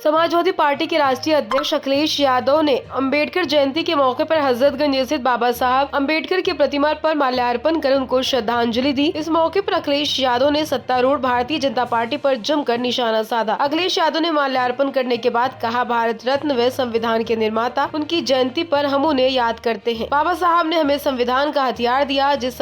Samajwadi party के राष्ट्रीय अध्यक्ष अखिलेश यादव ने अंबेडकर जयंती के मौके पर हजरतगंज स्थित बाबा साहब अंबेडकर की प्रतिमा पर माल्यार्पण कर उनको श्रद्धांजलि दी। इस मौके पर अखिलेश यादव ने सत्तारूढ़ भारतीय जनता पार्टी पर जमकर निशाना साधा। अखिलेश यादव ने माल्यार्पण करने के बाद कहा, भारत रत्न व संविधान के निर्माता, उनकी जयंती पर हम उन्हें याद करते हैं। बाबा साहब ने हमें संविधान का हथियार दिया, जिस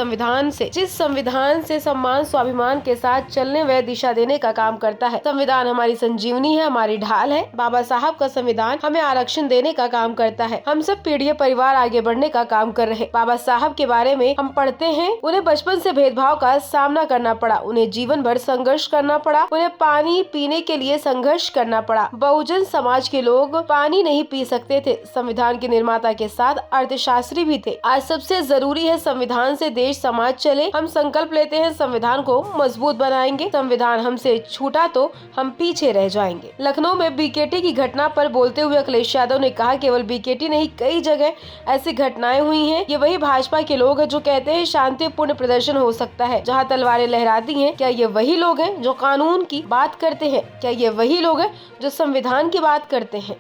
संविधान से सम्मान स्वाभिमान के साथ चलने व दिशा देने का काम करता है। संविधान हमारी संजीवनी है, हमारी ढाल है। बाबा साहब का संविधान हमें आरक्षण देने का काम करता है। हम सब पीढ़ी परिवार आगे बढ़ने का काम कर रहे। बाबा साहब के बारे में हम पढ़ते हैं, उन्हें बचपन से भेदभाव का सामना करना पड़ा, उन्हें जीवन भर संघर्ष करना पड़ा, उन्हें पानी पीने के लिए संघर्ष करना पड़ा। बहुजन समाज के लोग पानी नहीं पी सकते थे। संविधान के निर्माता के साथ अर्थशास्त्री भी थे। आज सबसे जरूरी है संविधान से देश समाज चले। हम संकल्प लेते हैं, संविधान को मजबूत बनाएंगे। संविधान हमसे छूटा तो हम पीछे रह जाएंगे। लखनऊ में बीकेटी की घटना पर बोलते हुए अखिलेश यादव ने कहा, केवल बीकेटी नहीं, कई जगह ऐसी घटनाएं हुई हैं। ये वही भाजपा के लोग हैं जो कहते हैं शांतिपूर्ण प्रदर्शन हो सकता है, जहां तलवारें लहराती हैं। क्या ये वही लोग हैं जो कानून की बात करते हैं? क्या ये वही लोग हैं जो संविधान की बात करते हैं?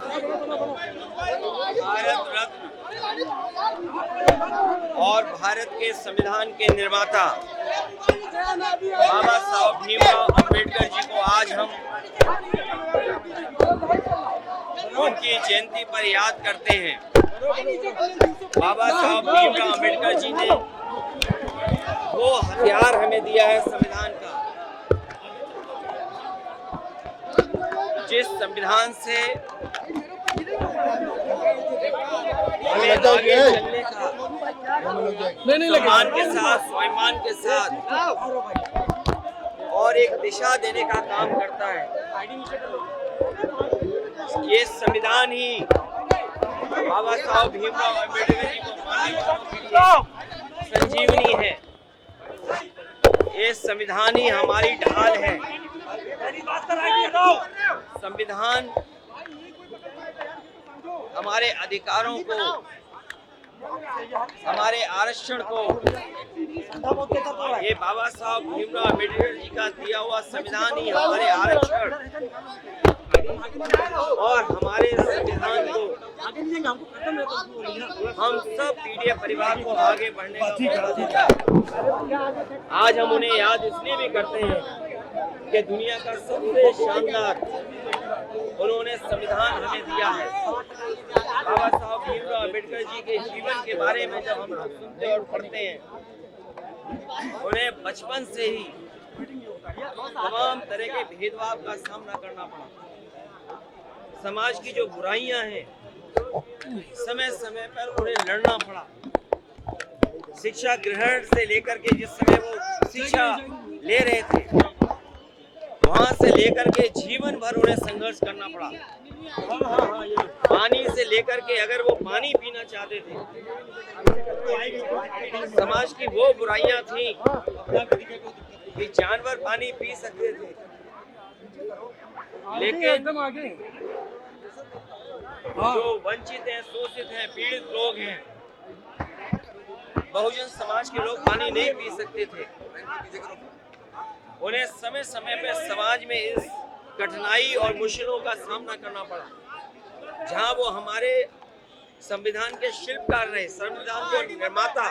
भारत रत्न और भारत के संविधान के निर्माता बाबा साहब भीमराव अंबेडकर जी को आज हम उनकी जयंती पर याद करते हैं। बाबा साहब भीमराव अंबेडकर जी ने वो हथियार हमें दिया है संविधान का, जिस संविधान से हमें आगे चलने का सम्मान के साथ, स्वाभिमान के साथ और एक दिशा देने का काम करता है। ये संविधान ही बाबा साहब भीमराव अंबेडकर जी को मानने वालों के लिए संजीवनी है। ये संविधान ही हमारी ढाल है। संविधान हमारे अधिकारों को, हमारे आरक्षण को, ये बाबा साहब भीमराव अंबेडकर जी का दिया हुआ संविधान ही हमारे आरक्षण और हमारे संविधान को हम सब पीढ़ी परिवार को आगे बढ़ने का मौका देता है। आज हम उन्हें याद इसलिए भी करते हैं कि दुनिया का सबसे शानदार उन्होंने संविधान हमें दिया है। बाबा साहब भीमराव अंबेडकर जी के जीवन के बारे में जब हम लोग सुनते और पढ़ते हैं, उन्हें बचपन से ही तमाम तरह के भेदभाव का सामना करना पड़ा। समाज की जो बुराइयां हैं, समय समय पर उन्हें लड़ना पड़ा। शिक्षा ग्रहण से लेकर के जिस समय वो शिक्षा ले रहे थे, वहां से लेकर के जीवन भर उन्हें संघर्ष करना पड़ा। पानी से लेकर के अगर वो पानी पीना चाहते थे, समाज की वो बुराइयां थी कि जानवर पानी पी सकते थे, लेकिन जो वंचित हैं, शोषित हैं, पीड़ित लोग हैं, बहुजन समाज के लोग पानी नहीं पी सकते थे। उन्हें समय समय पे समाज में इस कठिनाई और मुश्किलों का सामना करना पड़ा। जहां वो हमारे संविधान के शिल्पकार रहे, संविधान के निर्माता,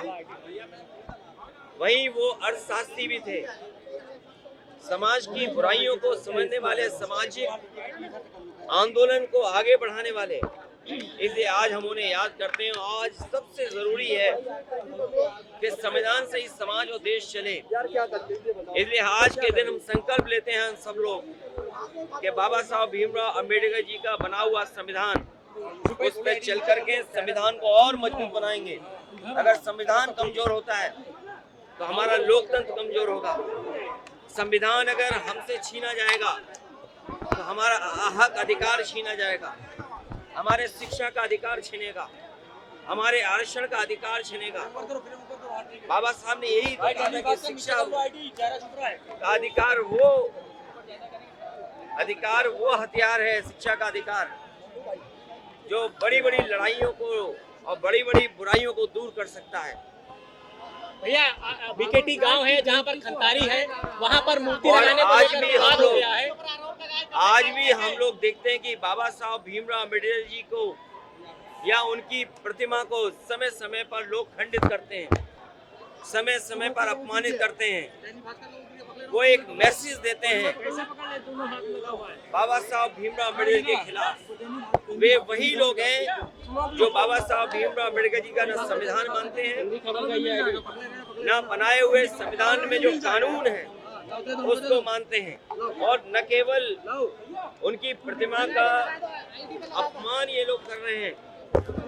वहीं वो अर्थशास्त्री भी थे, समाज की बुराइयों को समझने वाले, सामाजिक आंदोलन को आगे बढ़ाने वाले। इसलिए आज हम उन्हें याद करते हैं। आज सबसे जरूरी है कि संविधान से ही समाज और देश चले। इसलिए आज के दिन हम संकल्प लेते हैं, हम सब लोग, कि बाबा साहब भीमराव अंबेडकर जी का बना हुआ संविधान, उस पर चल करके संविधान को और मजबूत बनाएंगे। अगर संविधान कमजोर होता है तो हमारा लोकतंत्र कमजोर होगा। संविधान अगर हमसे छीना जाएगा तो हमारा हक अधिकार छीना जाएगा, हमारे शिक्षा का अधिकार छिनेगा, हमारे आरक्षण का अधिकार छिनेगा। बाबा साहब ने यही कहा कि शिक्षा का अधिकार वो हथियार है, शिक्षा का अधिकार, जो बड़ी बड़ी लड़ाइयों को और बड़ी बड़ी बुराइयों को दूर कर सकता है। भैया, बीकेटी गांव है जहां पर खंतारी है, वहां पर मूर्ति लगाने को लेकर विवाद हो गया है। आज भी हम लोग देखते हैं कि बाबा साहब भीमराव अम्बेडकर जी को या उनकी प्रतिमा को समय समय पर लोग खंडित करते हैं, समय समय पर अपमानित करते हैं। वो एक मैसेज देते हैं बाबा साहब भीमराव अम्बेडकर के खिलाफ। वे वही लोग हैं जो बाबा साहब भीमराव अम्बेडकर जी का न संविधान मानते हैं, न बनाए हुए संविधान में जो कानून है उसको मानते हैं, और न केवल उनकी प्रतिमा का अपमान ये लोग कर रहे हैं,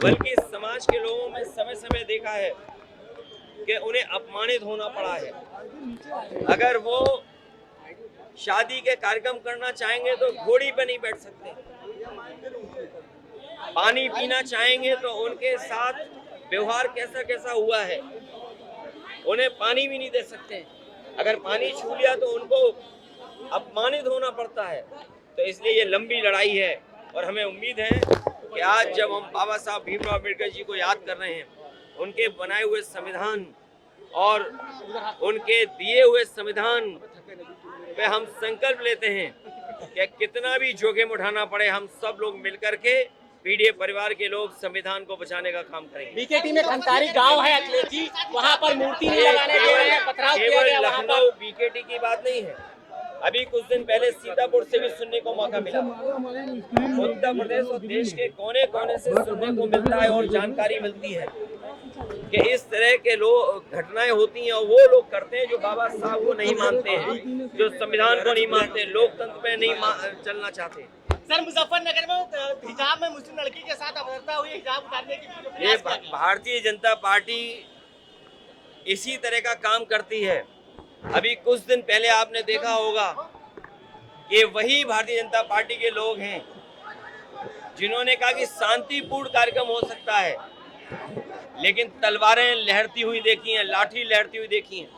बल्कि समाज के लोगों में समय समय देखा है कि उन्हें अपमानित होना पड़ा है। अगर वो शादी के कार्यक्रम करना चाहेंगे तो घोड़ी पे नहीं बैठ सकते, पानी पीना चाहेंगे तो उनके साथ व्यवहार कैसा कैसा हुआ है, उन्हें पानी भी नहीं दे सकते। अगर पानी छू लिया तो उनको अपमानित होना पड़ता है। तो इसलिए ये लंबी लड़ाई है, और हमें उम्मीद है कि आज जब हम बाबा साहब भीमराव अम्बेडकर जी को याद कर रहे हैं, उनके बनाए हुए संविधान और उनके दिए हुए संविधान पे हम संकल्प लेते हैं कि कितना भी जोखिम उठाना पड़े, हम सब लोग मिलकर के पीडीएफ परिवार के लोग संविधान को बचाने का काम करेंगे। बीकेटी में खंतारी गांव है अखिलेश जी, वहाँ पर मूर्ति नहीं लगाने दे रहे हैं, पथराव किया गया वहाँ पर। लखनऊ बीकेटी की बात नहीं है, अभी कुछ दिन पहले सीतापुर से भी सुनने को मौका मिला। उत्तर प्रदेश और देश के कोने कोने से सुनने को मिलता है और जानकारी मिलती है कि इस तरह के लोग घटनाएं होती हैं, और वो लोग करते हैं जो बाबा साहब को नहीं मानते हैं, जो संविधान को नहीं मानते, लोकतंत्र पे नहीं चलना चाहते। सर, मुजफ्फरनगर में हिजाब में मुस्लिम लड़की के साथ अभद्रता हुई, हिजाब उतारने की जो ये प्रयास किया गया। भारतीय जनता पार्टी इसी तरह का काम करती है। अभी कुछ दिन पहले आपने देखा होगा कि वही भारतीय जनता पार्टी के लोग हैं जिन्होंने कहा कि शांतिपूर्ण कार्यक्रम हो सकता है, लेकिन तलवारें लहरती हुई देखी हैं, लाठी लहरती हुई देखी हैं।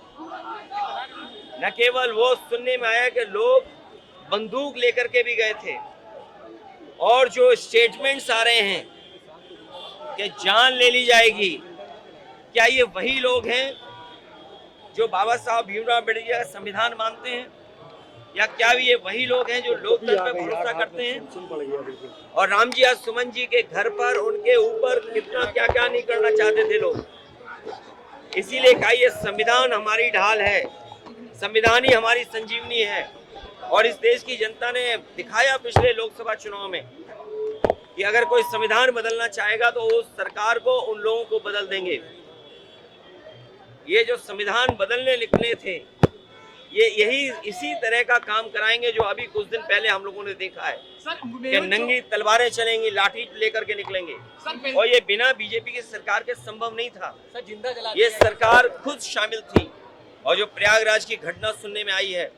न केवल वो, सुनने में आया कि लोग बंदूक लेकर के भी गए थे, और जो स्टेटमेंट्स आ रहे हैं कि जान ले ली जाएगी, क्या ये वही लोग हैं जो बाबा साहब भीमराव अम्बेडकर जी का संविधान मानते हैं, या क्या ये वही लोग हैं जो लोकतंत्र पर भरोसा करते हैं? और रामजी आज सुमन जी के घर पर उनके ऊपर कितना क्या क्या नहीं करना चाहते थे लोग। इसीलिए कहा ये संविधान हमारी ढाल है, संविधान ही हमारी संजीवनी है। और इस देश की जनता ने दिखाया पिछले लोकसभा चुनाव में कि अगर कोई संविधान बदलना चाहेगा तो उस सरकार को, उन लोगों को बदल देंगे। ये जो संविधान बदलने निकले थे, ये यही इसी तरह का काम कराएंगे जो अभी कुछ दिन पहले हम लोगों ने देखा है कि नंगी तलवारें चलेंगी, लाठी लेकर के निकलेंगे। और ये बिना बीजेपी की सरकार के संभव नहीं था। ये सरकार खुद शामिल थी। और जो प्रयागराज की घटना सुनने में आई है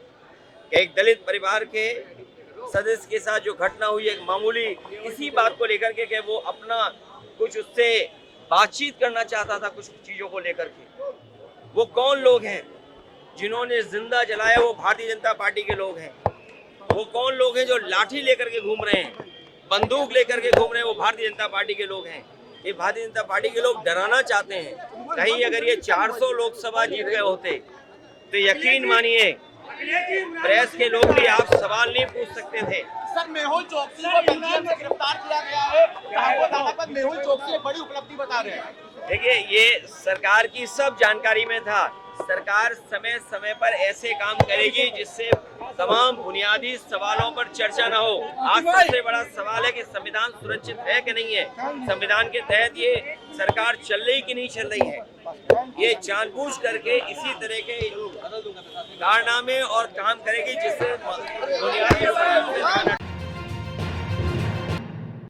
कि एक दलित परिवार के सदस्य के साथ जो घटना हुई, एक मामूली इसी बात को लेकर के वो अपना कुछ उससे बातचीत करना चाहता था कुछ चीजों को लेकर के। वो कौन लोग हैं जिन्होंने जिंदा जलाया? वो भारतीय जनता पार्टी के लोग हैं। वो कौन लोग हैं जो लाठी लेकर के घूम रहे हैं, बंदूक लेकर के घूम रहे हैं? वो भारतीय जनता पार्टी के लोग हैं। ये भारतीय जनता पार्टी के लोग डराना चाहते हैं। कहीं अगर ये 400 लोकसभा जीत गए होते तो यकीन मानिए प्रेस के लोग भी आप सवाल नहीं पूछ सकते थे। सर, मेहुल चोकसी को बेल्जियम से गिरफ्तार किया गया है। मेहुल चोकसी एक बड़ी उपलब्धि बता रहे हैं। देखिए, ये सरकार की सब जानकारी में था। सरकार समय समय पर ऐसे काम करेगी जिससे तमाम बुनियादी सवालों पर चर्चा न हो। आज सबसे बड़ा सवाल है कि संविधान सुरक्षित है कि नहीं है, संविधान के तहत ये सरकार चल रही कि नहीं चल रही है। ये जानबूझ करके इसी तरह के कारनामे और काम करेगी जिससे